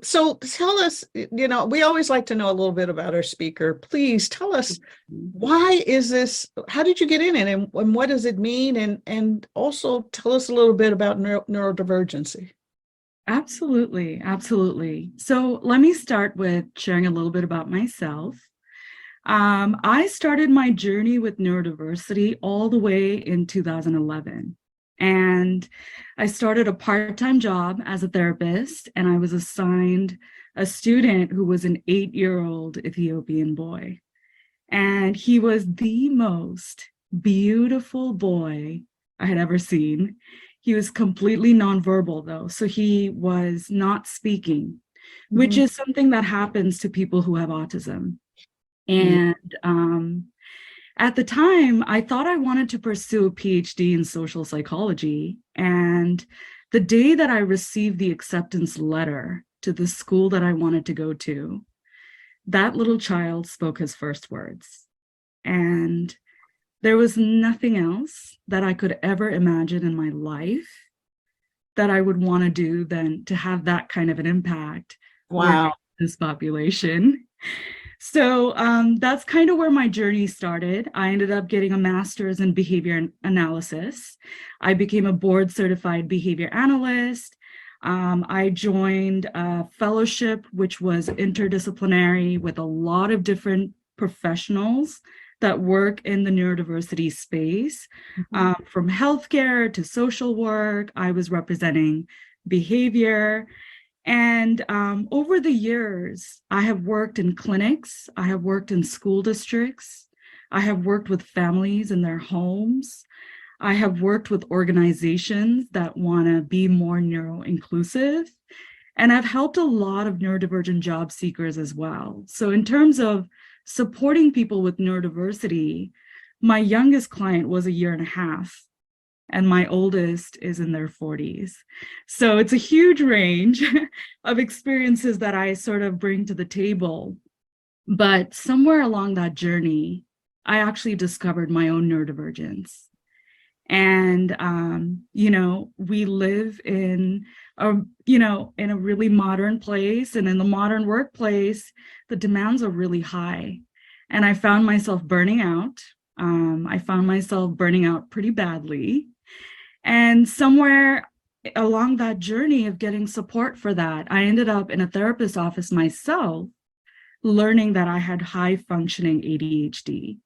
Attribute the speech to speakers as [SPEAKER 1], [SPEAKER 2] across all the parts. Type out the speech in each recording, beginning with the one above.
[SPEAKER 1] So tell us, we always like to know a little bit about our speaker. Please tell us, why is this, how did you get in it, and what does it mean? And also tell us a little bit about neurodivergency.
[SPEAKER 2] Absolutely, absolutely. So let me start with sharing a little bit about myself. I started my journey with neurodiversity all the way in 2011. And I started a part-time job as a therapist, and I was assigned a student who was an 8-year-old Ethiopian boy. And he was the most beautiful boy I had ever seen. He was completely nonverbal, though, so he was not speaking, which is something that happens to people who have autism. And at the time, I thought I wanted to pursue a PhD in social psychology. And the day that I received the acceptance letter to the school that I wanted to go to, that little child spoke his first words. And there was nothing else that I could ever imagine in my life that I would want to do than to have that kind of an impact.
[SPEAKER 1] Wow.
[SPEAKER 2] This population. So that's kind of where my journey started. I ended up getting a master's in behavior analysis. I became a board certified behavior analyst. I joined a fellowship, which was interdisciplinary with a lot of different professionals that work in the neurodiversity space, from healthcare to social work. I was representing behavior. And over the years, I have worked in clinics, I have worked in school districts, I have worked with families in their homes, I have worked with organizations that want to be more neuro-inclusive, and I've helped a lot of neurodivergent job seekers as well. So in terms of supporting people with neurodiversity, my youngest client was 1.5 years. And my oldest is in their 40s. So it's a huge range of experiences that I sort of bring to the table. But somewhere along that journey, I actually discovered my own neurodivergence. And, we live in a really modern place, and in the modern workplace, the demands are really high. And I found myself burning out. I found myself burning out pretty badly. And somewhere along that journey of getting support for that, I ended up in a therapist's office myself, learning that I had high functioning ADHD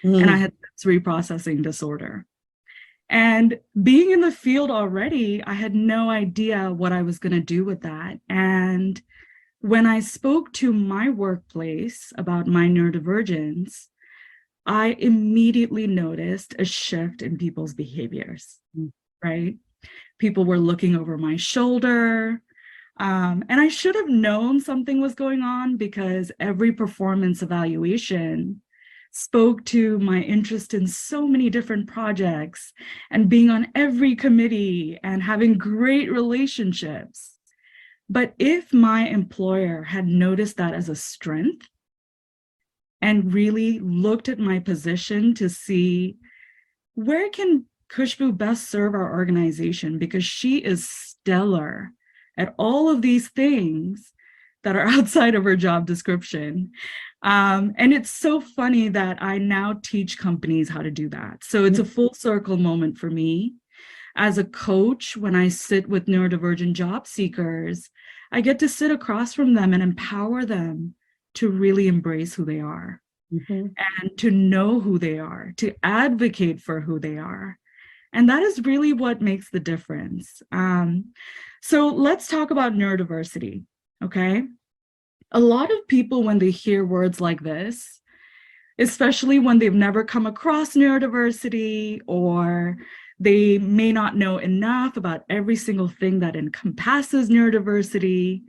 [SPEAKER 2] and I had sensory processing disorder. And being in the field already, I had no idea what I was going to do with that. And when I spoke to my workplace about my neurodivergence, I immediately noticed a shift in people's behaviors. Right? People were looking over my shoulder. And I should have known something was going on because every performance evaluation spoke to my interest in so many different projects and being on every committee and having great relationships. But if my employer had noticed that as a strength and really looked at my position to see where can Khushboo best serve our organization, because she is stellar at all of these things that are outside of her job description. And it's so funny that I now teach companies how to do that. So it's a full circle moment for me. As a coach, when I sit with neurodivergent job seekers, I get to sit across from them and empower them to really embrace who they are and to know who they are, to advocate for who they are. And that is really what makes the difference. So let's talk about neurodiversity, okay? A lot of people, when they hear words like this, especially when they've never come across neurodiversity, or they may not know enough about every single thing that encompasses neurodiversity,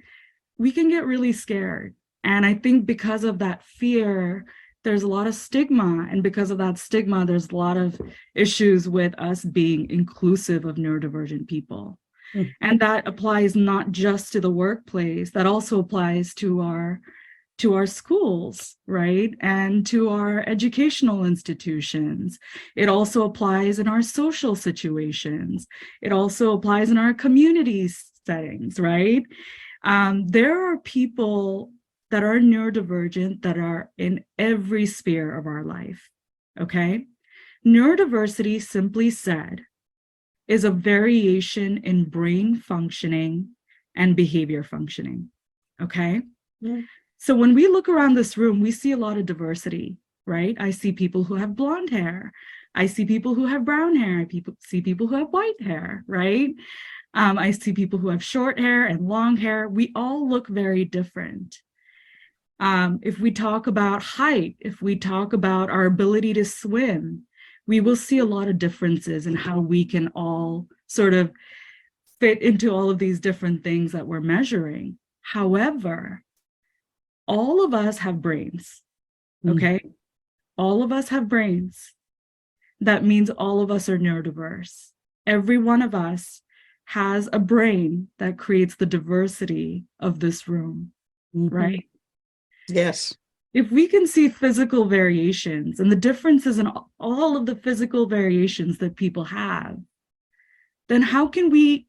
[SPEAKER 2] we can get really scared. And I think because of that fear, there's a lot of stigma. And because of that stigma, there's a lot of issues with us being inclusive of neurodivergent people. And that applies not just to the workplace, that also applies to our schools, right? And to our educational institutions. It also applies in our social situations. It also applies in our community settings, right? There are people that are neurodivergent that are in every sphere of our life, okay? Neurodiversity, simply said, is a variation in brain functioning and behavior functioning, okay?
[SPEAKER 1] Mm.
[SPEAKER 2] So when we look around this room, we see a lot of diversity, right? I see people who have blonde hair. I see people who have brown hair. I see people who have white hair, right? I see people who have short hair and long hair. We all look very different. If we talk about height, if we talk about our ability to swim, we will see a lot of differences in how we can all sort of fit into all of these different things that we're measuring. However, all of us have brains, okay? All of us have brains. That means all of us are neurodiverse. Every one of us has a brain that creates the diversity of this room, right?
[SPEAKER 1] Yes.
[SPEAKER 2] If we can see physical variations and the differences in all of the physical variations that people have, then how can we,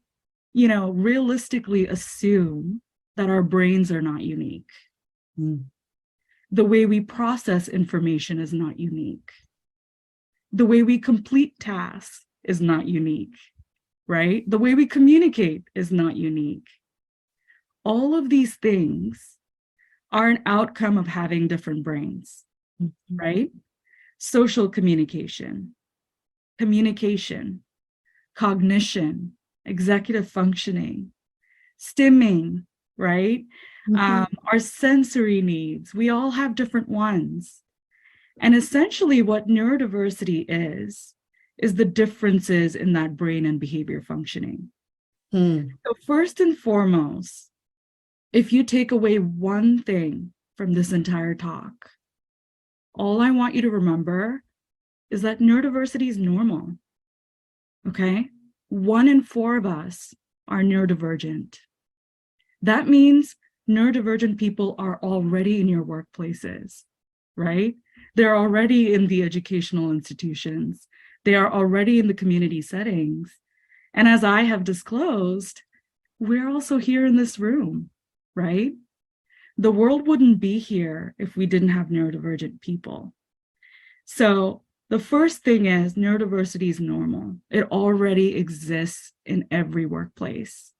[SPEAKER 2] realistically assume that our brains are not unique? The way we process information is not unique. The way we complete tasks is not unique, right? The way we communicate is not unique. All of these things are an outcome of having different brains, right? Social communication, cognition, executive functioning, stimming, right? Our sensory needs, we all have different ones. And essentially what neurodiversity is the differences in that brain and behavior functioning. So first and foremost, if you take away one thing from this entire talk, all I want you to remember is that neurodiversity is normal, okay? 1 in 4 of us are neurodivergent. That means neurodivergent people are already in your workplaces, right? They're already in the educational institutions. They are already in the community settings. And as I have disclosed, we're also here in this room, right? The world wouldn't be here if we didn't have neurodivergent people. So the first thing is neurodiversity is normal. It already exists in every workplace.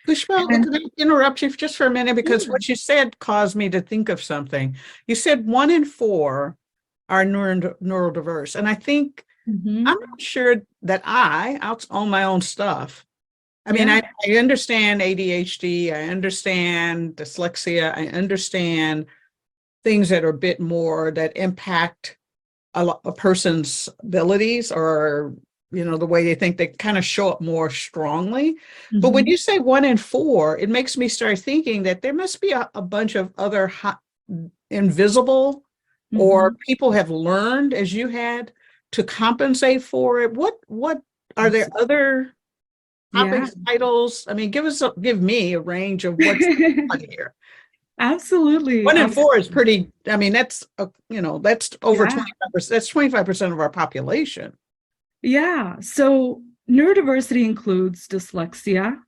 [SPEAKER 1] Khushboo, can I interrupt you just for a minute? Because what you said caused me to think of something. You said 1 in 4 are neurodiverse. And I think, I'm not sure that I'll own my own stuff. I mean, I understand ADHD, I understand dyslexia, I understand things that are a bit more that impact a person's abilities or, the way they think, they kind of show up more strongly. But when you say 1 in 4, it makes me start thinking that there must be a bunch of other invisible or people have learned, as you had, to compensate for it. What are there other topics, titles? I mean, give me a range of what's here.
[SPEAKER 2] Absolutely.
[SPEAKER 1] 1 in 4 is pretty, I mean, that's that's over 25%. That's 25% of our population.
[SPEAKER 2] Yeah. So neurodiversity includes dyslexia,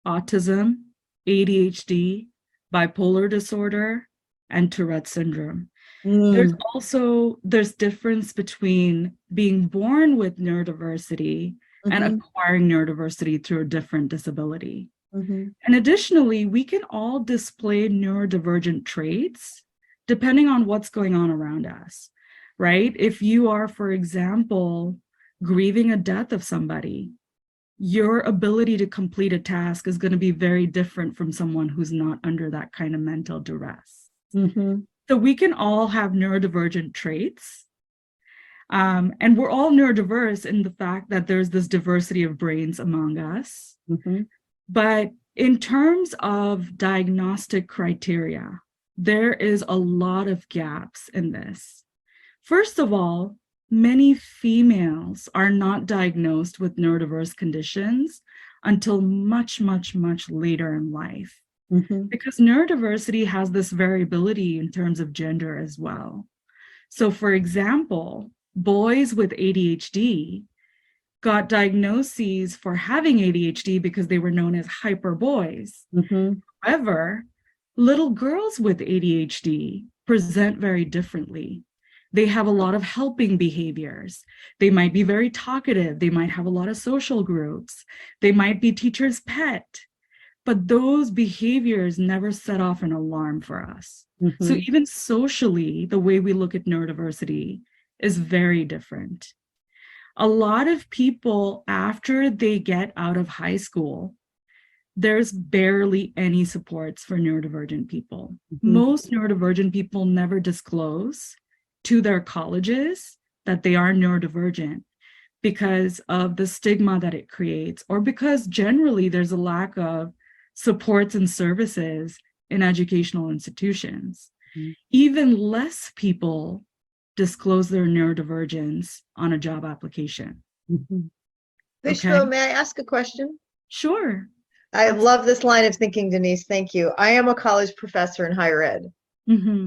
[SPEAKER 2] autism, ADHD, bipolar disorder, and Tourette syndrome. There's difference between being born with neurodiversity and acquiring neurodiversity through a different disability. And additionally, we can all display neurodivergent traits depending on what's going on around us, right? If you are, for example, grieving a death of somebody, your ability to complete a task is going to be very different from someone who's not under that kind of mental duress. So we can all have neurodivergent traits. And we're all neurodiverse in the fact that there's this diversity of brains among us. But in terms of diagnostic criteria, there is a lot of gaps in this. First of all, many females are not diagnosed with neurodiverse conditions until much, much, much later in life. Because neurodiversity has this variability in terms of gender as well. So for example, boys with ADHD got diagnoses for having ADHD because they were known as hyper boys. However, little girls with ADHD present very differently. They have a lot of helping behaviors. They might be very talkative. They might have a lot of social groups. They might be teacher's pet. But those behaviors never set off an alarm for us. So even socially, the way we look at neurodiversity is very different. A lot of people, after they get out of high school, there's barely any supports for neurodivergent people. Most neurodivergent people never disclose to their colleges that they are neurodivergent because of the stigma that it creates, or because generally there's a lack of supports and services in educational institutions. Even less people disclose their neurodivergence on a job application.
[SPEAKER 3] Khushboo, may I ask a question?
[SPEAKER 2] Sure.
[SPEAKER 3] I love this line of thinking, Denise. Thank you. I am a college professor in higher ed.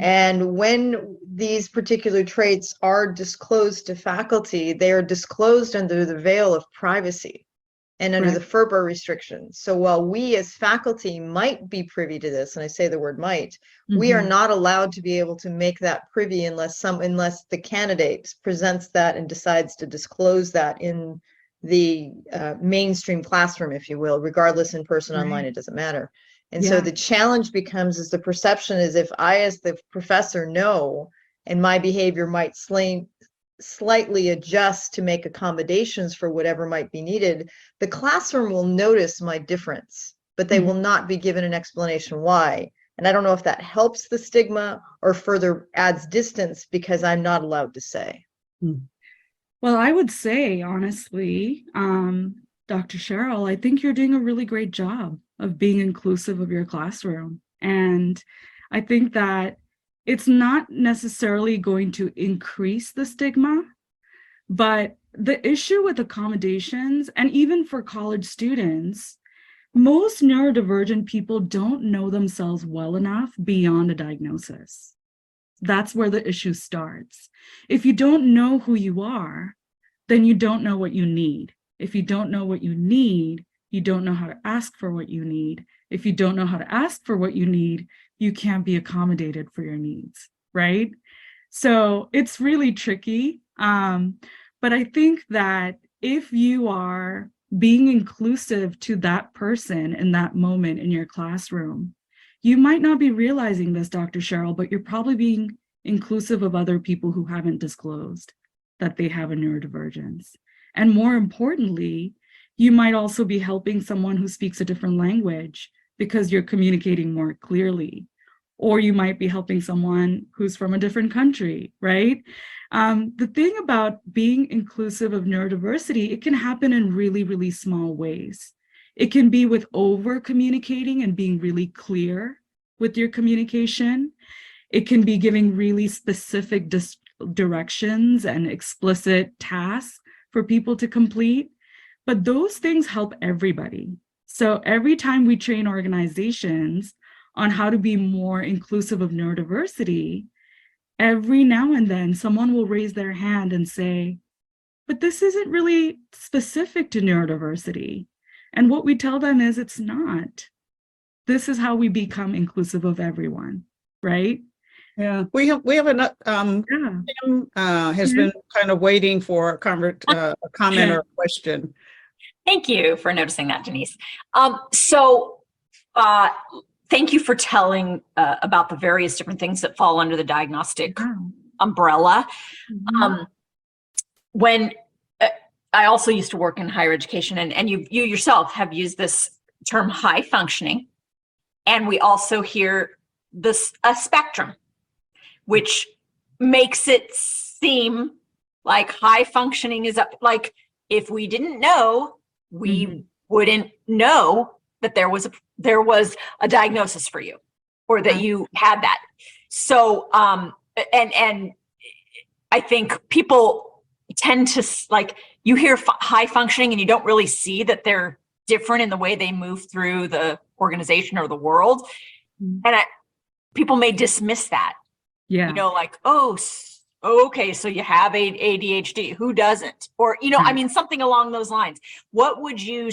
[SPEAKER 3] And when these particular traits are disclosed to faculty, they are disclosed under the veil of privacy and under the FERPA restrictions. So while we as faculty might be privy to this, and I say the word might, we are not allowed to be able to make that privy unless the candidate presents that and decides to disclose that in the mainstream classroom, if you will, regardless in person, online, it doesn't matter. And so the challenge becomes is the perception is if I, as the professor, know, and my behavior might slightly adjust to make accommodations for whatever might be needed, the classroom will notice my difference, but they will not be given an explanation why. And I don't know if that helps the stigma or further adds distance because I'm not allowed to say.
[SPEAKER 2] Well, I would say, honestly, Dr. Cheryl, I think you're doing a really great job of being inclusive of your classroom. And I think that it's not necessarily going to increase the stigma, but the issue with accommodations, and even for college students, most neurodivergent people don't know themselves well enough beyond a diagnosis. That's where the issue starts. If you don't know who you are, then you don't know what you need. If you don't know what you need, you don't know how to ask for what you need. If you don't know how to ask for what you need, you can't be accommodated for your needs, right? So it's really tricky. But I think that if you are being inclusive to that person in that moment in your classroom, you might not be realizing this, Dr. Cheryl, but you're probably being inclusive of other people who haven't disclosed that they have a neurodivergence. And more importantly, you might also be helping someone who speaks a different language because you're communicating more clearly. Or you might be helping someone who's from a different country, right? The thing about being inclusive of neurodiversity, it can happen in really, really small ways. It can be with over communicating and being really clear with your communication. It can be giving really specific directions and explicit tasks for people to complete. But those things help everybody. So every time we train organizations on how to be more inclusive of neurodiversity, every now and then someone will raise their hand and say, but this isn't really specific to neurodiversity. And what we tell them is it's not. This is how we become inclusive of everyone, right?
[SPEAKER 1] Yeah, we have Tim has been kind of waiting for a comment or a question.
[SPEAKER 4] Thank you for noticing that, Denise. Thank you for telling about the various different things that fall under the diagnostic umbrella. When I also used to work in higher education, and you yourself have used this term high functioning, and we also hear this a spectrum, which makes it seem like high functioning is up. Like if we didn't know, we wouldn't know that there was a diagnosis for you, or that you had that. So, and I think people tend to like, you hear high functioning and you don't really see that they're different in the way they move through the organization or the world. And people may dismiss that. Yeah. You know, like, oh, okay, so you have ADHD. Who doesn't? Or, you know, I mean, something along those lines. What would you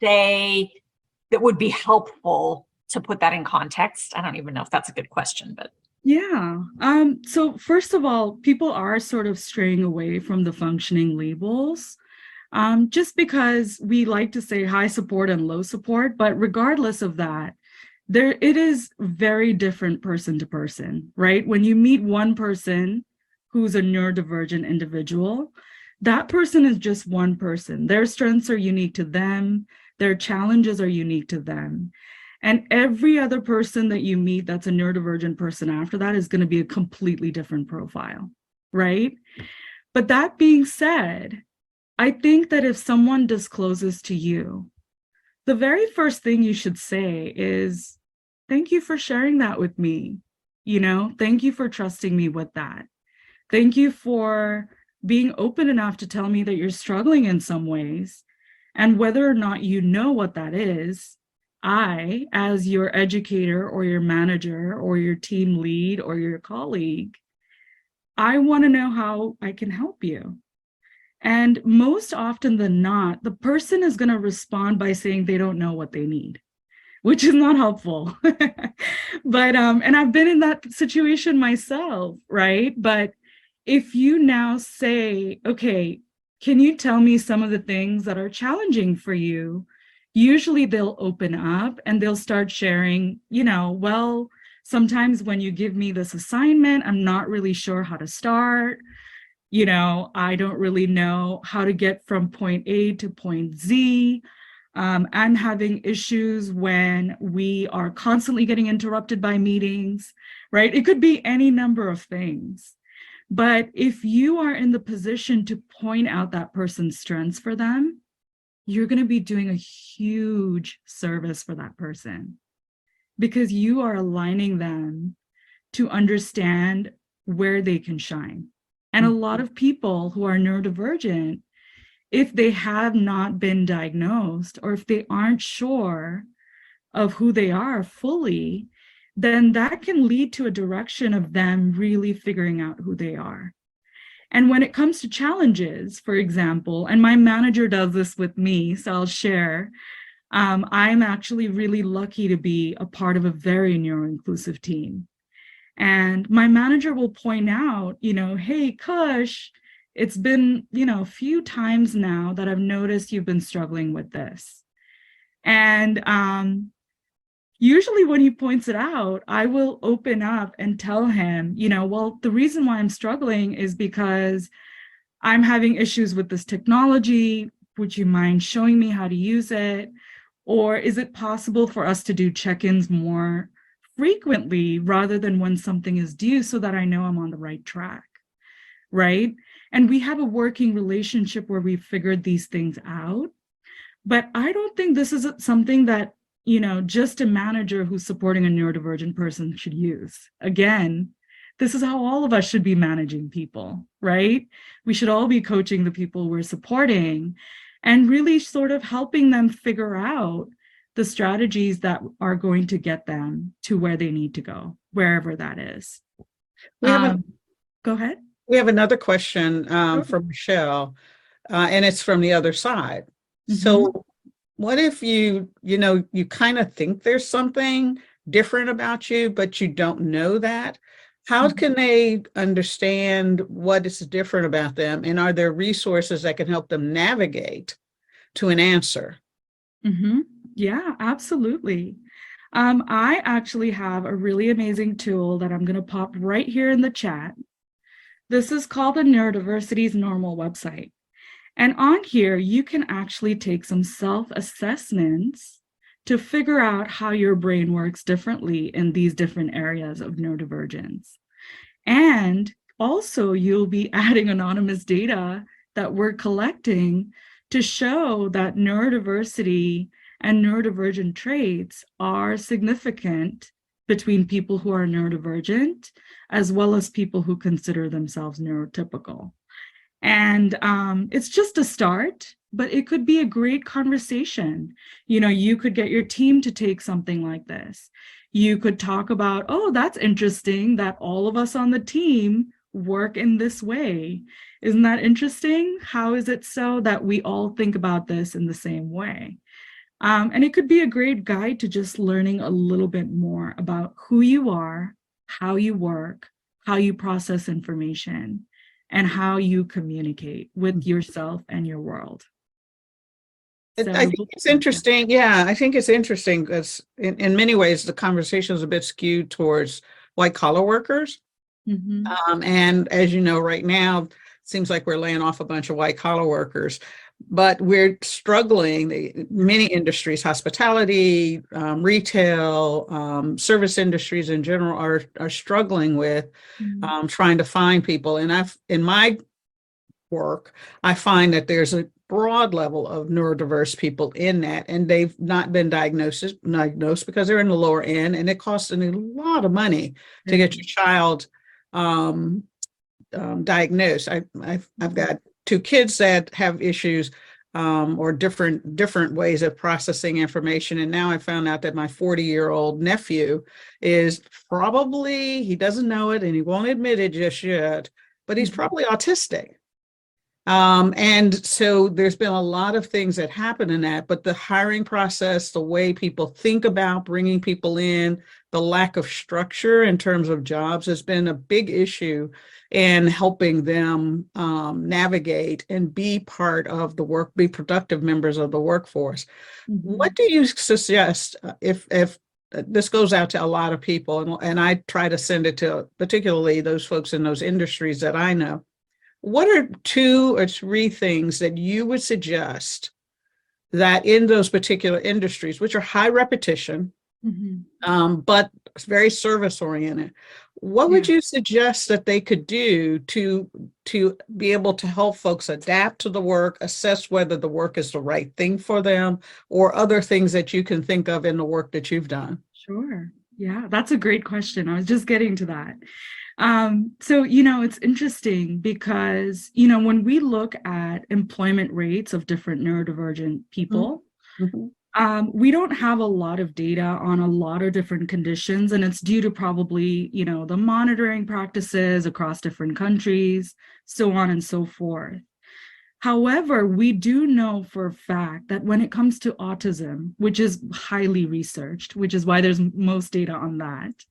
[SPEAKER 4] say that would be helpful to put that in context? I don't even know if that's a good question, but.
[SPEAKER 2] Yeah. So first of all, people are sort of straying away from the functioning labels, just because we like to say high support and low support, but regardless of that, it is very different person to person, right? When you meet one person who's a neurodivergent individual, that person is just one person. Their strengths are unique to them. Their challenges are unique to them. And every other person that you meet that's a neurodivergent person after that is going to be a completely different profile, right? But that being said, I think that if someone discloses to you, the very first thing you should say is, thank you for sharing that with me. Thank you for trusting me with that. Thank you for being open enough to tell me that you're struggling in some ways. And whether or not you know what that is, I, as your educator or your manager or your team lead or your colleague, I want to know how I can help you. And most often than not, the person is going to respond by saying they don't know what they need, which is not helpful. But, and I've been in that situation myself, right? But if you now say, okay, can you tell me some of the things that are challenging for you? Usually they'll open up and they'll start sharing, well, sometimes when you give me this assignment, I'm not really sure how to start. I don't really know how to get from point A to point Z. I'm having issues when we are constantly getting interrupted by meetings, right? It could be any number of things. But if you are in the position to point out that person's strengths for them, you're going to be doing a huge service for that person, because you are aligning them to understand where they can shine. And a lot of people who are neurodivergent, if they have not been diagnosed or if they aren't sure of who they are fully, then that can lead to a direction of them really figuring out who they are. And when it comes to challenges, for example, and my manager does this with me, so I'll share, I'm actually really lucky to be a part of a very neuro-inclusive team. And my manager will point out, hey, Kush, it's been, a few times now that I've noticed you've been struggling with this. And usually when he points it out, I will open up and tell him, well, the reason why I'm struggling is because I'm having issues with this technology. Would you mind showing me how to use it? Or is it possible for us to do check-ins more frequently rather than when something is due, so that I know I'm on the right track, right? And we have a working relationship where we've figured these things out. But I don't think this is something that, just a manager who's supporting a neurodivergent person should use. Again, this is how all of us should be managing people, right? We should all be coaching the people we're supporting and really sort of helping them figure out the strategies that are going to get them to where they need to go, wherever that is. Go ahead.
[SPEAKER 1] We have another question from Michelle, and it's from the other side. Mm-hmm. So what if you kind of think there's something different about you, but you don't know that? How can they understand what is different about them? And are there resources that can help them navigate to an answer?
[SPEAKER 2] Mm-hmm. Yeah, absolutely. I actually have a really amazing tool that I'm going to pop right here in the chat. This is called the Neurodiversity's Normal website. And on here, you can actually take some self-assessments to figure out how your brain works differently in these different areas of neurodivergence. And also, you'll be adding anonymous data that we're collecting to show that neurodiversity and neurodivergent traits are significant between people who are neurodivergent, as well as people who consider themselves neurotypical. And it's just a start, but it could be a great conversation. You could get your team to take something like this. You could talk about, oh, that's interesting that all of us on the team work in this way. Isn't that interesting? How is it so that we all think about this in the same way? And it could be a great guide to just learning a little bit more about who you are, how you work, how you process information, and how you communicate with yourself and your world. So,
[SPEAKER 1] I think it's interesting. Yeah, I think it's interesting because in many ways, the conversation is a bit skewed towards white collar workers. And as you know, right now, it seems like we're laying off a bunch of white collar workers, but we're struggling. Many industries, hospitality, retail, service industries in general are struggling with trying to find people. And in my work, I find that there's a broad level of neurodiverse people in that, and they've not been diagnosed because they're in the lower end, and it costs a lot of money to get your child diagnosed. I've got 2 kids that have issues or different ways of processing information, and now I found out that my 40-year-old nephew is probably, he doesn't know it and he won't admit it just yet, but he's probably autistic. And so there's been a lot of things that happen in that, but the hiring process, the way people think about bringing people in, the lack of structure in terms of jobs has been a big issue in helping them navigate and be part of the work, be productive members of the workforce. What do you suggest if this goes out to a lot of people, and I try to send it to particularly those folks in those industries that I know? What are 2 or 3 things that you would suggest that in those particular industries, which are high repetition, but very service oriented, what would you suggest that they could do to be able to help folks adapt to the work, assess whether the work is the right thing for them, or other things that you can think of in the work that you've done?
[SPEAKER 2] Sure. Yeah, that's a great question. I was just getting to that. So, it's interesting because, when we look at employment rates of different neurodivergent people, we don't have a lot of data on a lot of different conditions, and it's due to probably, the monitoring practices across different countries, so on and so forth. However, we do know for a fact that when it comes to autism, which is highly researched, which is why there's most data on that,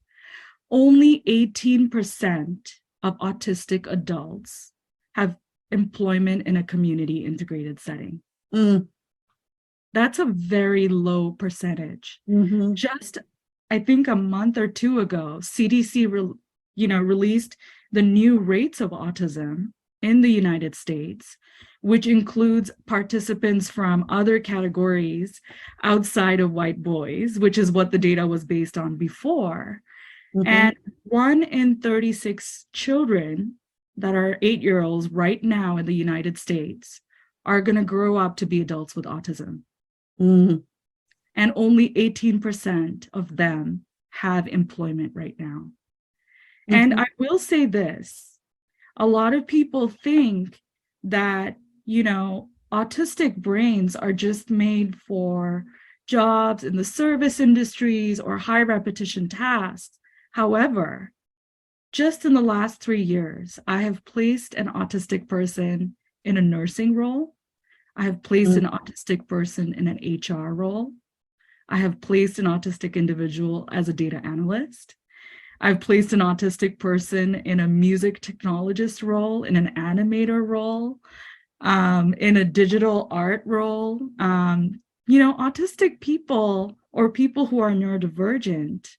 [SPEAKER 2] only 18% of autistic adults have employment in a community integrated setting. That's a very low percentage. Just, I think a month or 2 ago, CDC released the new rates of autism in the United States, which includes participants from other categories outside of white boys, which is what the data was based on before. And 1 in 36 children that are 8-year-olds right now in the United States are going to grow up to be adults with autism. And only 18% of them have employment right now. And I will say this, a lot of people think that, autistic brains are just made for jobs in the service industries or high repetition tasks. However, just in the last 3 years, I have placed an autistic person in a nursing role. I have placed an autistic person in an HR role. I have placed an autistic individual as a data analyst. I've placed an autistic person in a music technologist role, in an animator role, in a digital art role. Autistic people or people who are neurodivergent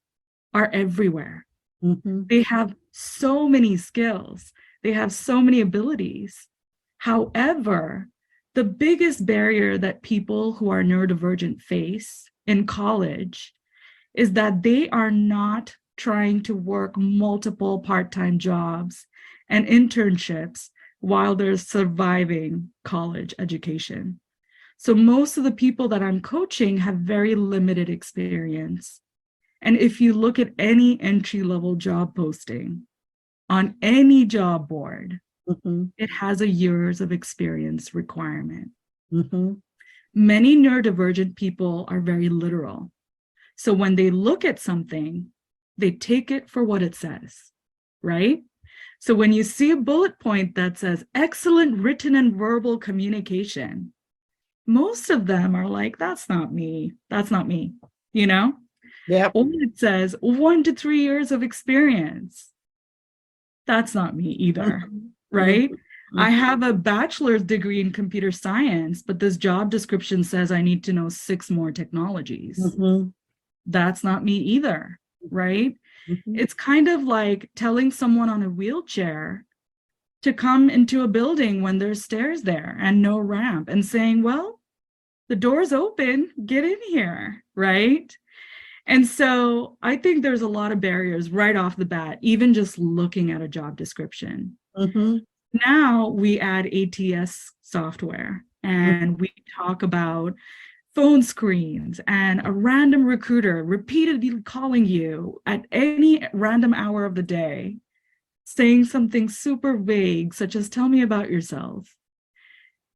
[SPEAKER 2] are everywhere. They have so many skills. They have so many abilities. However, the biggest barrier that people who are neurodivergent face in college is that they are not trying to work multiple part-time jobs and internships while they're surviving college education. So most of the people that I'm coaching have very limited experience. And if you look at any entry-level job posting on any job board, it has a years of experience requirement. Many neurodivergent people are very literal. So when they look at something, they take it for what it says, right? So when you see a bullet point that says excellent written and verbal communication, most of them are like, that's not me. That's not me, you know?
[SPEAKER 1] Yeah.
[SPEAKER 2] Or it says 1 to 3 years of experience. That's not me either, right? I have a bachelor's degree in computer science, but this job description says I need to know 6 more technologies. That's not me either, right? It's kind of like telling someone on a wheelchair to come into a building when there's stairs there and no ramp and saying, well, the door's open, get in here, right? And so I think there's a lot of barriers right off the bat, even just looking at a job description. Now we add ATS software and we talk about phone screens and a random recruiter repeatedly calling you at any random hour of the day, saying something super vague, such as, tell me about yourself.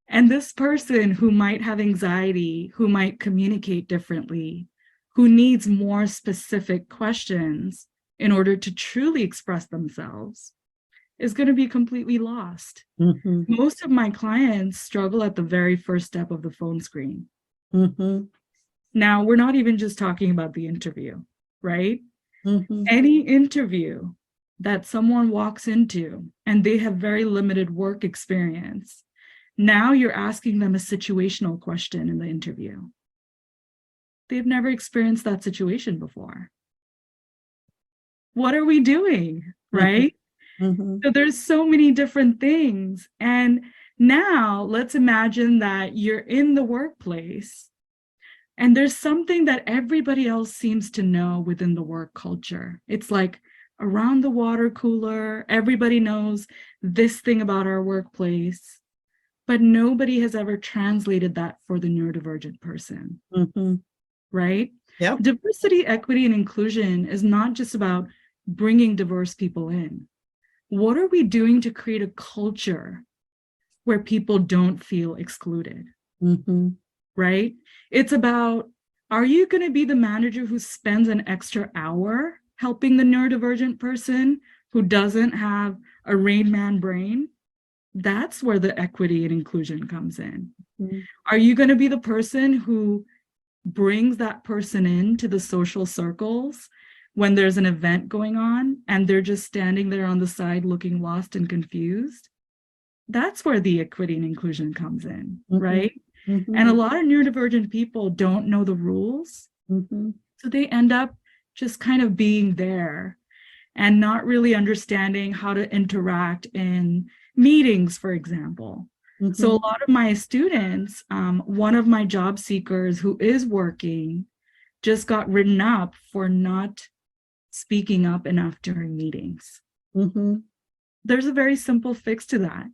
[SPEAKER 2] And this person who might have anxiety, who might communicate differently, who needs more specific questions in order to truly express themselves, is going to be completely lost. Most of my clients struggle at the very first step of the phone screen. Now, we're not even just talking about the interview, right? Any interview that someone walks into and they have very limited work experience, now you're asking them a situational question in the interview. They've never experienced that situation before. What are we doing, right? So there's so many different things. And now let's imagine that you're in the workplace and there's something that everybody else seems to know within the work culture. It's like around the water cooler, everybody knows this thing about our workplace, but nobody has ever translated that for the neurodivergent person, right?
[SPEAKER 1] Yeah.
[SPEAKER 2] Diversity, equity, and inclusion is not just about bringing diverse people in. What are we doing to create a culture where people don't feel excluded, right? It's about, are you going to be the manager who spends an extra hour helping the neurodivergent person who doesn't have a Rain Man brain? That's where the equity and inclusion comes in. Are you going to be the person who brings that person into the social circles when there's an event going on and they're just standing there on the side looking lost and confused? That's where the equity and inclusion comes in, right? And a lot of neurodivergent people don't know the rules. So they end up just kind of being there and not really understanding how to interact in meetings, for example. So a lot of my students, one of my job seekers who is working just got written up for not speaking up enough during meetings. There's a very simple fix to that.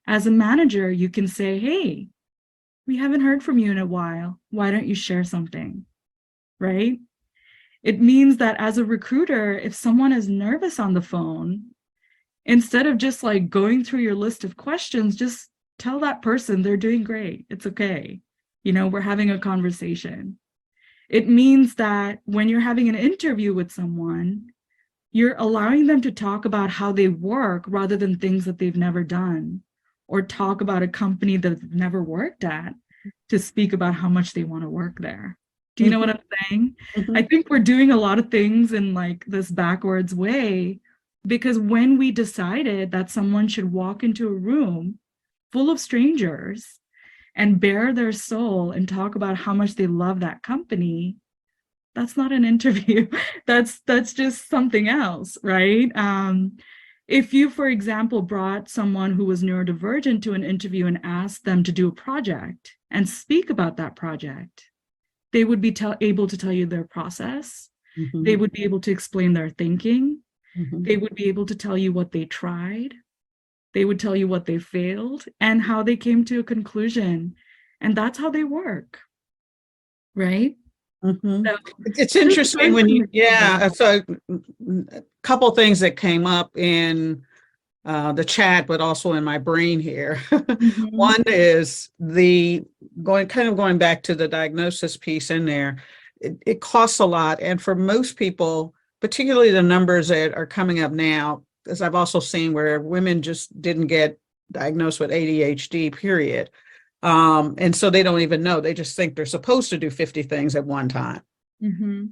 [SPEAKER 2] As a manager, you can say, hey, we haven't heard from you in a while. Why don't you share something, right? It means that as a recruiter, if someone is nervous on the phone, instead of just like going through your list of questions, just tell that person they're doing great. It's okay. You know, we're having a conversation. It means that when you're having an interview with someone, you're allowing them to talk about how they work rather than things that they've never done, or talk about a company that they've never worked at to speak about how much they want to work there. Do you know what I'm saying? I think we're doing a lot of things in like this backwards way, because when we decided that someone should walk into a room full of strangers and bare their soul and talk about how much they love that company, that's not an interview. That's just something else, right? If you, for example, brought someone who was neurodivergent to an interview and asked them to do a project and speak about that project, they would be able to tell you their process. They would be able to explain their thinking. They would be able to tell you what they tried. They would tell you what they failed and how they came to a conclusion. And that's how they work, right? So,
[SPEAKER 1] it's interesting when you, so a couple things that came up in the chat, but also in my brain here. One is going back to the diagnosis piece in there. It costs a lot. And for most people, particularly the numbers that are coming up now, as I've also seen where women just didn't get diagnosed with ADHD, period. And so they don't even know. They just think they're supposed to do 50 things at one time.
[SPEAKER 2] Mm-hmm.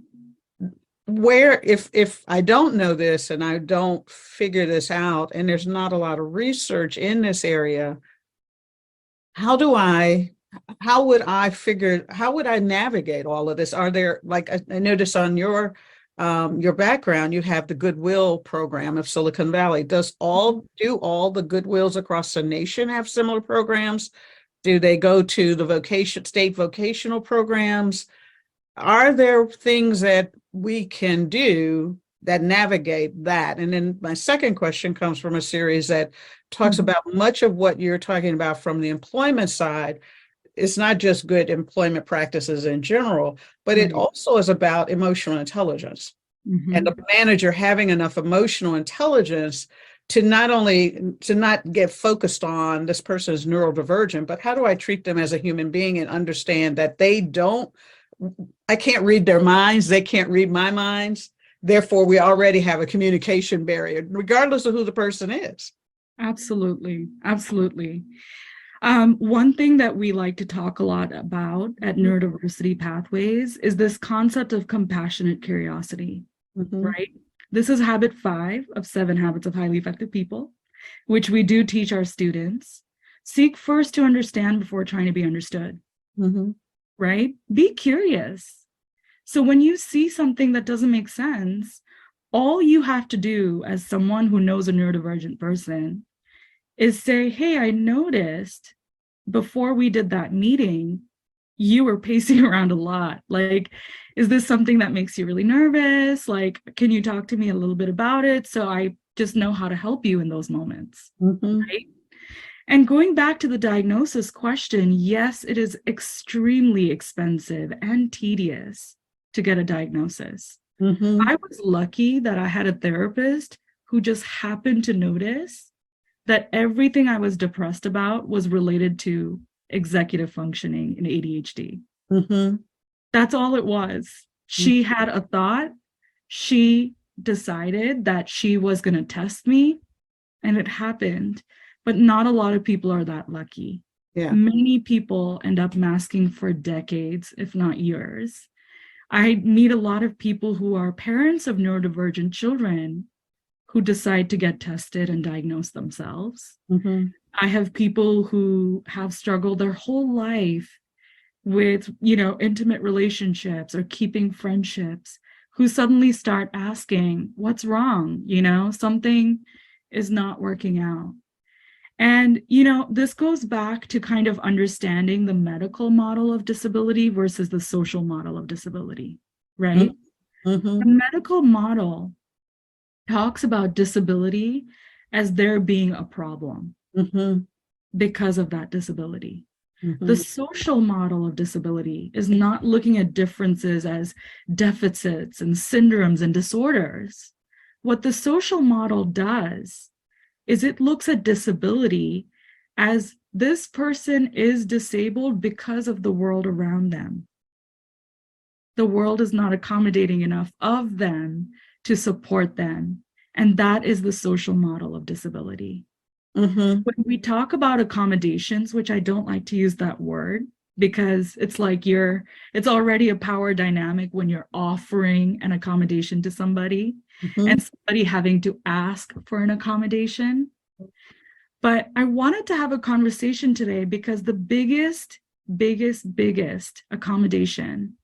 [SPEAKER 1] Where, if I don't know this and I don't figure this out, and there's not a lot of research in this area, how would I navigate all of this? Are there, like, I noticed on your background, you have the Goodwill program of Silicon Valley. Do all the Goodwills across the nation have similar programs? Do they go to the state vocational programs? Are there things that we can do that navigate that? And then my second question comes from a series that talks about much of what you're talking about from the employment side. It's not just good employment practices in general, but it also is about emotional intelligence. And the manager having enough emotional intelligence to not get focused on this person is neurodivergent, but how do I treat them as a human being and understand that I can't read their minds, they can't read my minds. Therefore, we already have a communication barrier, regardless of who the person is.
[SPEAKER 2] Absolutely. Absolutely. One thing that we like to talk a lot about at Neurodiversity Pathways is this concept of compassionate curiosity, right? This is habit 5 of 7 habits of highly effective people, which we do teach our students. Seek first to understand before trying to be understood, right? Be curious. So when you see something that doesn't make sense, all you have to do as someone who knows a neurodivergent person is say, hey, I noticed before we did that meeting, you were pacing around a lot. Like, is this something that makes you really nervous? Like, can you talk to me a little bit about it? So I just know how to help you in those moments, right? And going back to the diagnosis question, yes, it is extremely expensive and tedious to get a diagnosis. I was lucky that I had a therapist who just happened to notice that everything I was depressed about was related to executive functioning and ADHD. That's all it was. She had a thought. She decided that she was going to test me, and it happened. But not a lot of people are that lucky. Many people end up masking for decades, if not years. I meet a lot of people who are parents of neurodivergent children who decide to get tested and diagnose themselves. I have people who have struggled their whole life with, intimate relationships or keeping friendships, who suddenly start asking, what's wrong? Something is not working out. And, this goes back to kind of understanding the medical model of disability versus the social model of disability, right? The medical model talks about disability as there being a problem because of that disability. The social model of disability is not looking at differences as deficits and syndromes and disorders. What the social model does is it looks at disability as this person is disabled because of the world around them. The world is not accommodating enough of them to support them. And that is the social model of disability. When we talk about accommodations, which I don't like to use that word because it's like it's already a power dynamic when you're offering an accommodation to somebody and somebody having to ask for an accommodation. But I wanted to have a conversation today because the biggest accommodation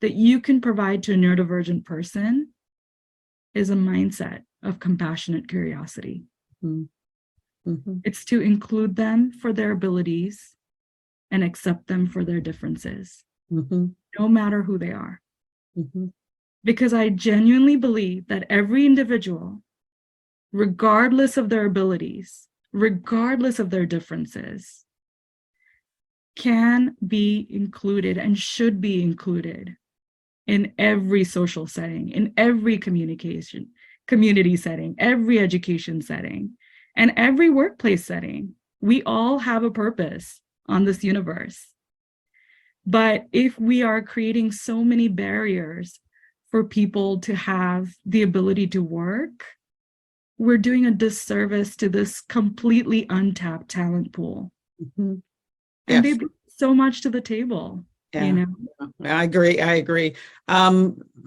[SPEAKER 2] that you can provide to a neurodivergent person is a mindset of compassionate curiosity. It's to include them for their abilities and accept them for their differences, no matter who they are. Because I genuinely believe that every individual, regardless of their abilities, regardless of their differences, can be included and should be included in every social setting, in every community setting, every education setting, and every workplace setting. We all have a purpose on this universe. But if we are creating so many barriers for people to have the ability to work, we're doing a disservice to this completely untapped talent pool. And
[SPEAKER 1] Yes.
[SPEAKER 2] they bring so much to the table,
[SPEAKER 1] Yeah.
[SPEAKER 2] you know?
[SPEAKER 1] I agree.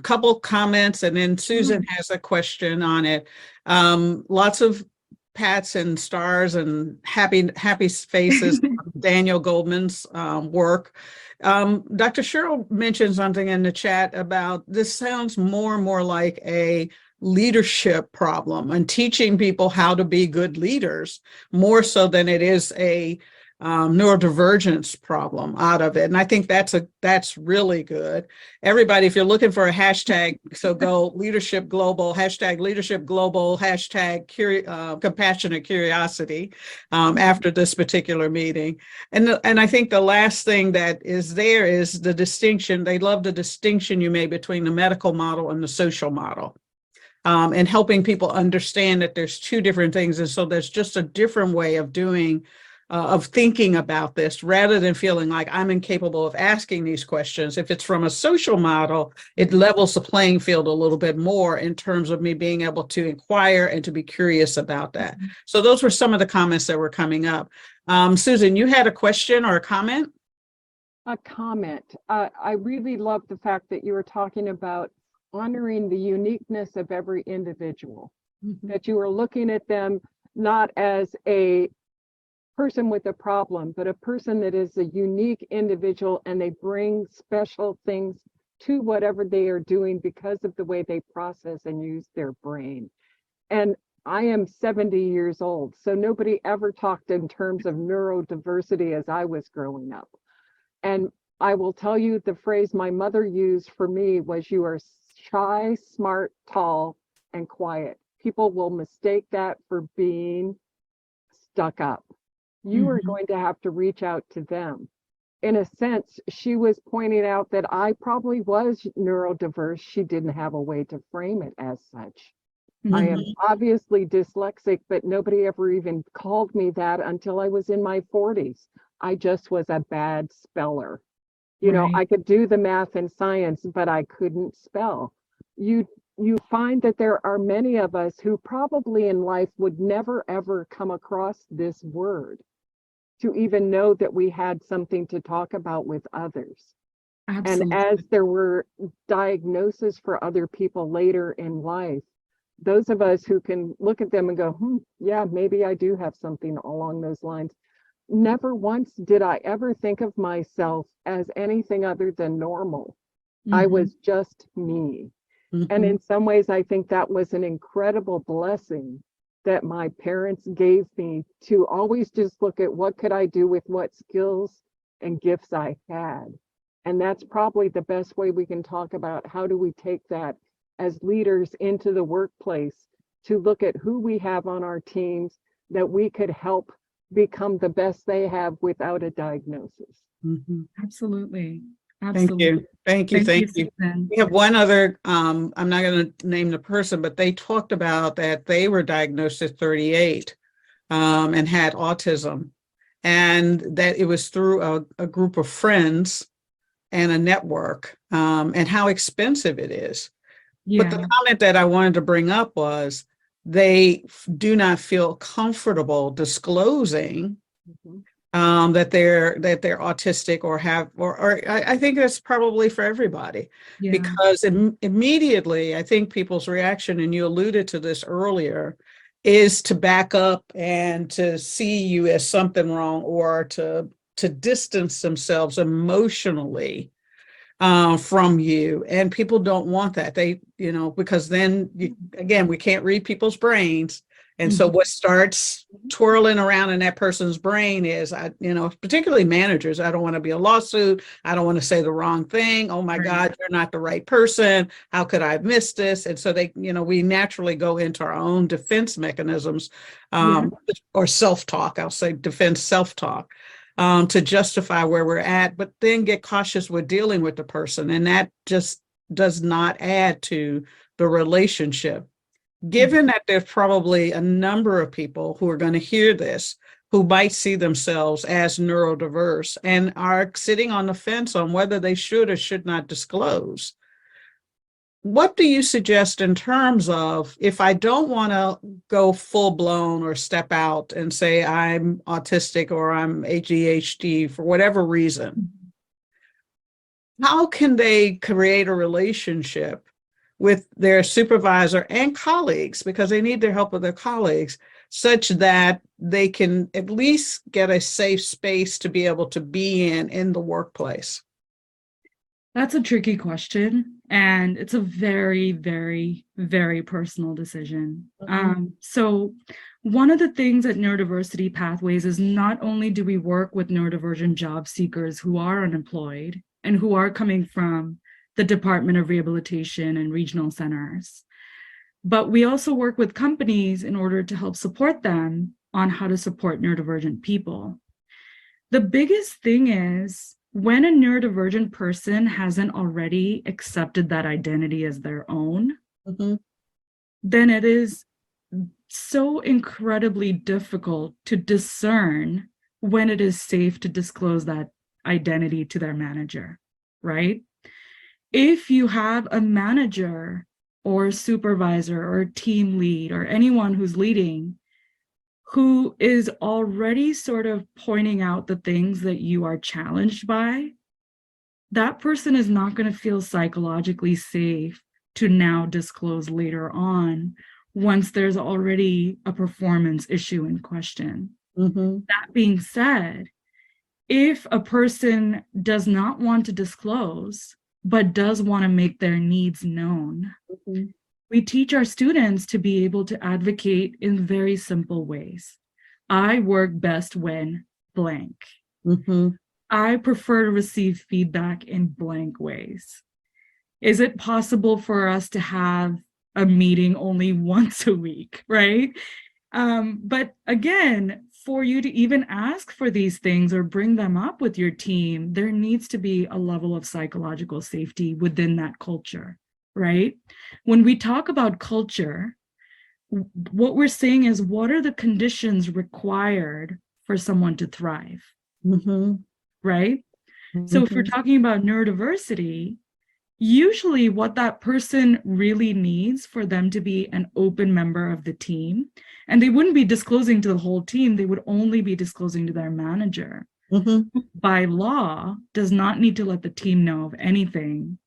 [SPEAKER 1] Couple comments, and then Susan has a question on it. Lots of pats and stars and happy faces. Daniel Goldman's work. Dr. Cheryl mentioned something in the chat about this sounds more and more like a leadership problem and teaching people how to be good leaders more so than it is a neurodivergence problem out of it. And I think that's really good. Everybody, if you're looking for a hashtag, so go leadership global, hashtag leadership global, hashtag compassionate curiosity after this particular meeting. And I think the last thing that is there is the distinction. They love the distinction you made between the medical model and the social model. And helping people understand that there's two different things. And so there's just a different way of doing of thinking about this rather than feeling like I'm incapable of asking these questions. If it's from a social model, it levels the playing field a little bit more in terms of me being able to inquire and to be curious about that. So those were some of the comments that were coming up. Susan, you had a question or a comment?
[SPEAKER 5] A comment. I really love the fact that you were talking about honoring the uniqueness of every individual, that you were looking at them not as a person with a problem, but a person that is a unique individual, and they bring special things to whatever they are doing because of the way they process and use their brain. And I am 70 years old, so nobody ever talked in terms of neurodiversity as I was growing up. And I will tell you, the phrase my mother used for me was, you are shy, smart, tall, and quiet. People will mistake that for being stuck up. You are going to have to reach out to them. In a sense, she was pointing out that I probably was neurodiverse. She didn't have a way to frame it as such. I am obviously dyslexic, but nobody ever even called me that until I was in my 40s. I just was a bad speller. You know, I could do the math and science, but I couldn't spell. You find that there are many of us who probably in life would never ever come across this word to even know that we had something to talk about with others.
[SPEAKER 2] Absolutely.
[SPEAKER 5] And as there were diagnoses for other people later in life, those of us who can look at them and go, yeah, maybe I do have something along those lines. Never once did I ever think of myself as anything other than normal. I was just me. And in some ways, I think that was an incredible blessing that my parents gave me, to always just look at what could I do with what skills and gifts I had. And that's probably the best way we can talk about how do we take that as leaders into the workplace, to look at who we have on our teams that we could help become the best they have without a diagnosis.
[SPEAKER 2] Absolutely.
[SPEAKER 1] Thank you.
[SPEAKER 2] Susan.
[SPEAKER 1] We have one other, I'm not going to name the person, but they talked about that they were diagnosed at 38 and had autism, and that it was through a group of friends and a network, and how expensive it is. But the comment that I wanted to bring up was they do not feel comfortable disclosing that they're autistic or have, or I think that's probably for everybody, because immediately I think people's reaction, and you alluded to this earlier, is to back up and to see you as something wrong, or to distance themselves emotionally from you. And people don't want that. They, because then again, we can't read people's brains. And so what starts twirling around in that person's brain is, particularly managers, I don't want to be a lawsuit. I don't want to say the wrong thing. Oh my God, you're not the right person. How could I have missed this? And so they, we naturally go into our own defense mechanisms, or self-talk, I'll say defense self-talk, to justify where we're at, but then get cautious with dealing with the person. And that just does not add to the relationship. Given that there's probably a number of people who are going to hear this, who might see themselves as neurodiverse and are sitting on the fence on whether they should or should not disclose, what do you suggest in terms of if I don't want to go full blown or step out and say I'm autistic or I'm ADHD for whatever reason? How can they create a relationship with their supervisor and colleagues, because they need their help with their colleagues, such that they can at least get a safe space to be able to be in the workplace?
[SPEAKER 2] That's a tricky question, and it's a very, very, very personal decision. So one of the things at Neurodiversity Pathways is not only do we work with neurodivergent job seekers who are unemployed and who are coming from the Department of Rehabilitation and regional centers, but we also work with companies in order to help support them on how to support neurodivergent people. The biggest thing is, when a neurodivergent person hasn't already accepted that identity as their own, then it is so incredibly difficult to discern when it is safe to disclose that identity to their manager, right? If you have a manager or a supervisor or a team lead or anyone who's leading who is already sort of pointing out the things that you are challenged by, that person is not going to feel psychologically safe to now disclose later on once there's already a performance issue in question. That being said, if a person does not want to disclose, but does want to make their needs known, we teach our students to be able to advocate in very simple ways. I work best when blank. I prefer to receive feedback in blank ways. Is it possible for us to have a meeting only once a week, right? But again, for you to even ask for these things or bring them up with your team, there needs to be a level of psychological safety within that culture. Right? When we talk about culture, what we're saying is, what are the conditions required for someone to thrive? Right? So if we're talking about neurodiversity, usually what that person really needs for them to be an open member of the team, and they wouldn't be disclosing to the whole team, they would only be disclosing to their manager. By law, does not need to let the team know of anything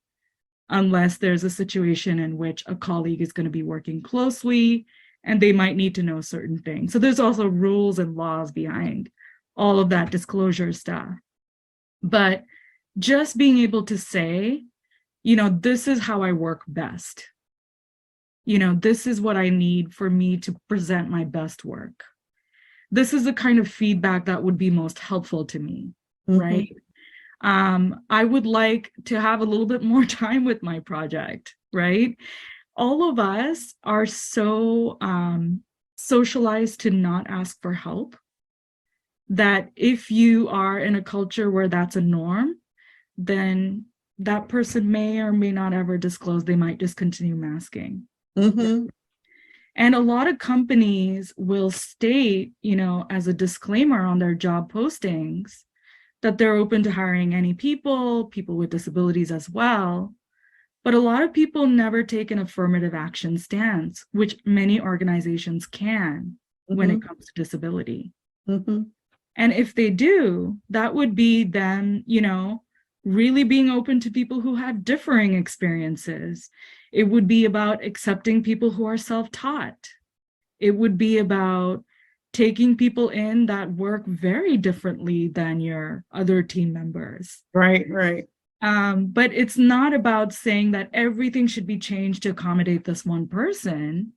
[SPEAKER 2] unless there's a situation in which a colleague is going to be working closely and they might need to know certain things. So there's also rules and laws behind all of that disclosure stuff. But just being able to say, this is how I work best. This is what I need for me to present my best work. This is the kind of feedback that would be most helpful to me, right? I would like to have a little bit more time with my project, right? All of us are so socialized to not ask for help that if you are in a culture where that's a norm, then that person may or may not ever disclose. They might just continue masking. And a lot of companies will state, as a disclaimer on their job postings, that they're open to hiring any people with disabilities as well. But a lot of people never take an affirmative action stance, which many organizations can when it comes to disability. And if they do, that would be them, really being open to people who have differing experiences. It would be about accepting people who are self-taught. It would be about taking people in that work very differently than your other team members.
[SPEAKER 1] Right.
[SPEAKER 2] But it's not about saying that everything should be changed to accommodate this one person.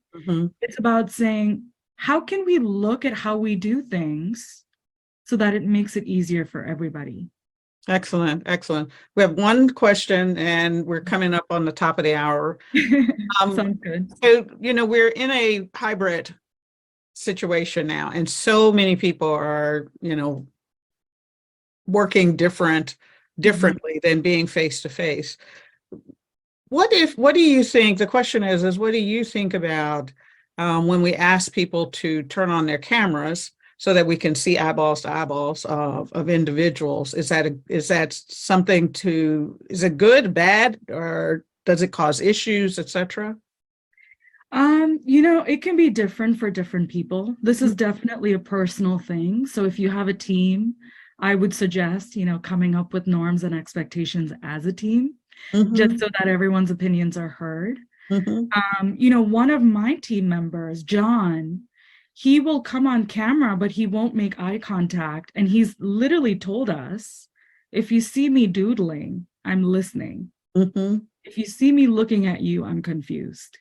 [SPEAKER 2] It's about saying, how can we look at how we do things so that it makes it easier for everybody?
[SPEAKER 1] Excellent. We have one question and we're coming up on the top of the hour.
[SPEAKER 2] Sounds good.
[SPEAKER 1] So, we're in a hybrid situation now, and so many people are, working differently than being face to face. What do you think? The question is what do you think about when we ask people to turn on their cameras so that we can see eyeballs to eyeballs of individuals? Is that something is it good, bad, or does it cause issues, etc.?
[SPEAKER 2] It can be different for different people. This is definitely a personal thing. So if you have a team, I would suggest, coming up with norms and expectations as a team, just so that everyone's opinions are heard. One of my team members, John, he will come on camera, but he won't make eye contact. And he's literally told us, if you see me doodling, I'm listening. If you see me looking at you, I'm confused.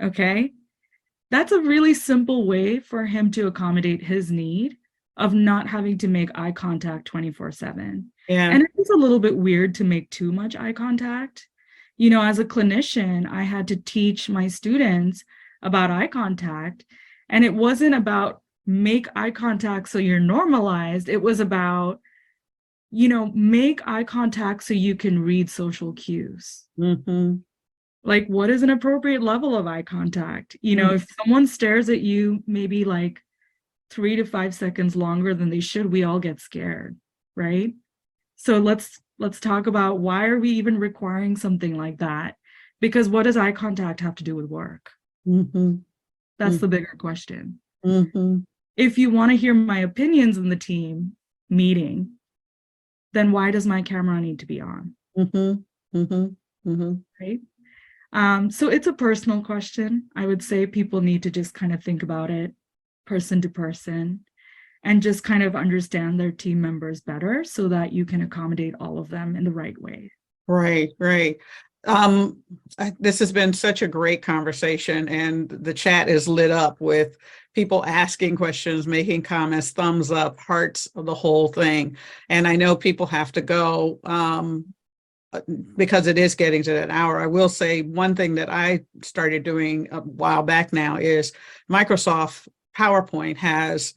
[SPEAKER 2] Okay. That's a really simple way for him to accommodate his need of not having to make eye contact 24/7.
[SPEAKER 1] Yeah.
[SPEAKER 2] And it's a little bit weird to make too much eye contact. As a clinician, I had to teach my students about eye contact, and it wasn't about make eye contact so you're normalized. It was about, make eye contact so you can read social cues. Like, what is an appropriate level of eye contact? If someone stares at you maybe like 3 to 5 seconds longer than they should, we all get scared, right? So let's talk about, why are we even requiring something like that? Because what does eye contact have to do with work? That's the bigger question. If you want to hear my opinions in the team meeting, then why does my camera need to be on? Right? So it's a personal question. I would say people need to just kind of think about it person to person and just kind of understand their team members better so that you can accommodate all of them in the right way.
[SPEAKER 1] Right. This has been such a great conversation, and the chat is lit up with people asking questions, making comments, thumbs up, hearts, the whole thing. And I know people have to go, because it is getting to that hour. I will say one thing that I started doing a while back now is Microsoft PowerPoint has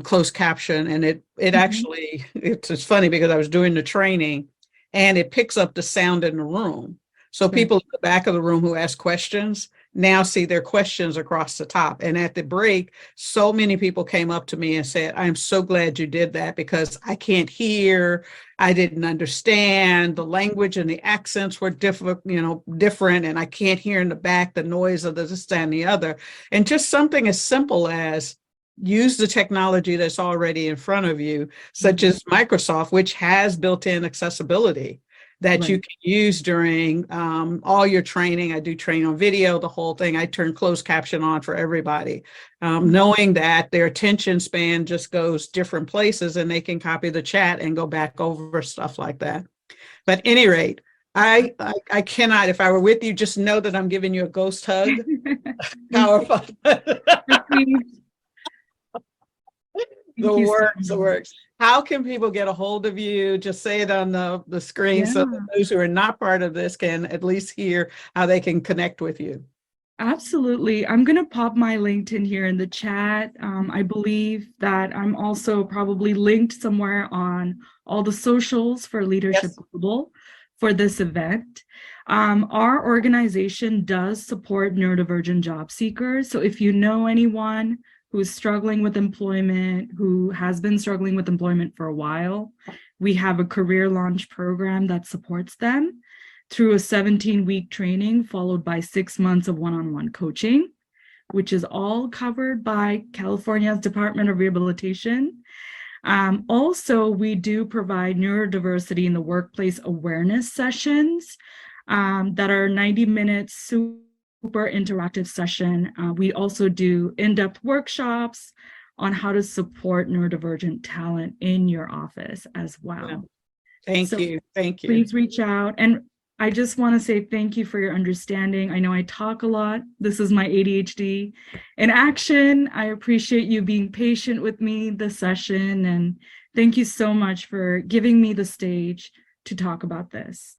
[SPEAKER 1] closed caption, and it actually, it's funny because I was doing the training and it picks up the sound in the room. So people in the back of the room who ask questions now see their questions across the top. And at the break, so many people came up to me and said, I'm so glad you did that because I can't hear, I didn't understand, the language and the accents were different, and I can't hear in the back the noise of this, that, and the other. And just something as simple as use the technology that's already in front of you, such as Microsoft, which has built-in accessibility that you can use during all your training. I do train on video, the whole thing. I turn closed caption on for everybody, knowing that their attention span just goes different places and they can copy the chat and go back over stuff like that. But at any rate, I cannot, if I were with you, just know that I'm giving you a ghost hug. Powerful. The works. How can people get a hold of you? Just say it on the screen so that those who are not part of this can at least hear how they can connect with you.
[SPEAKER 2] Absolutely. I'm going to pop my LinkedIn here in the chat. I believe that I'm also probably linked somewhere on all the socials for Leadership Global for this event. Our organization does support neurodivergent job seekers. So if you know anyone who is struggling with employment, who has been struggling with employment for a while, we have a career launch program that supports them through a 17-week training followed by 6 months of one-on-one coaching, which is all covered by California's Department of Rehabilitation. Also, we do provide neurodiversity in the workplace awareness sessions that are 90 minutes, super interactive session. We also do in-depth workshops on how to support neurodivergent talent in your office as well.
[SPEAKER 1] Thank you.
[SPEAKER 2] Please reach out. And I just want to say thank you for your understanding. I know I talk a lot. This is my ADHD in action. I appreciate you being patient with me this session. And thank you so much for giving me the stage to talk about this.